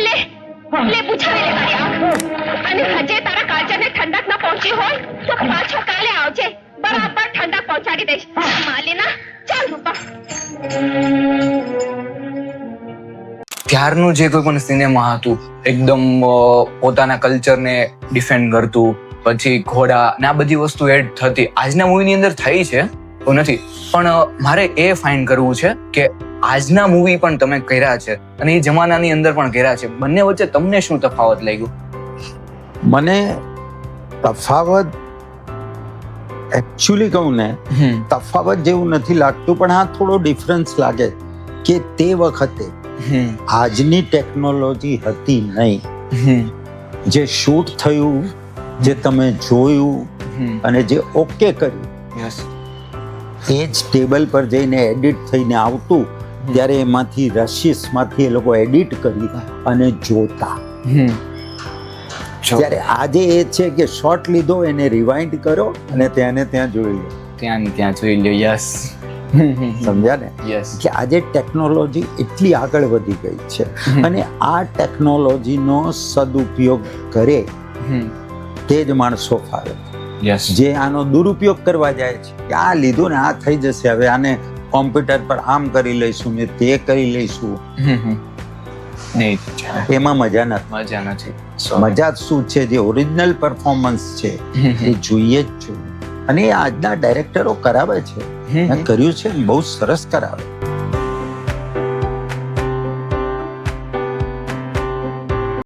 લે લે પૂછાવી લે મારી આંખ. અને હજે તારા કાચરને ઠંડક ન પહોંચી હોય તો પાછો કાલે આવજે, બરાબર ઠંડક પહોંચાડી દઈશ. માલીના ચાલ રૂપા. ત્યારનું જે કોઈ પણ સિનેમા હતું એકદમ પોતાના કલ્ચરને ડિફેન્ડ કરતું, પછી ઘોડા ને આ બધી વસ્તુ એડ થતી, આજના મૂવીની અંદર થઈ છે તો નથી. પણ મારે એ ફાઇન્ડ કરવું છે કે આજના મૂવી પણ તમે કર્યા છે અને એ જમાનાની અંદર પણ કર્યા છે, બંને વચ્ચે તમને શું તફાવત લાગ્યું? મને તફાવત એકચ્યુઅલી કહું ને, તફાવત જેવું નથી લાગતું, પણ હા થોડો ડિફરન્સ લાગે કે તે વખતે આજની ટેકનોલોજી હતી નહીં. જે શૂટ થયું, જે તમે જોયું અને જે ઓકે કર્યું, એ જ ટેબલ પર જઈને એડિટ થઈને આવતું, ત્યારે એમાંથી રશિસમાંથી એ લોકો એડિટ કરી અને જોતા. ત્યારે આજે એ છે કે શોટ લીધો, એને રિવાઇન્ડ કરો અને ત્યાં જોઈ લો, ત્યાં જોઈ લો. યસ, સમજ્યા ને? યસ. કે આજે ટેકનોલોજી એટલી આગળ વધી ગઈ છે અને આ ટેકનોલોજીનો સદુપયોગ કરે તે જ માણસો ફાવે. યસ. જે આનો દુરુપયોગ કરવા જાય છે કે આ લીધું ને આ થઈ જશે, હવે આને કોમ્પ્યુટર પર આમ કરી લઈશું ને તે કરી લઈશું, એમાં મજા નથી. મજા શું છે? જે ઓરિજિનલ પરફોર્મન્સ છે એ જોઈએ જ જોઈએ. અને આજના ડાયરેક્ટરો કરાવે છે, કર્યું છે, બહુ સરસ કરાવે.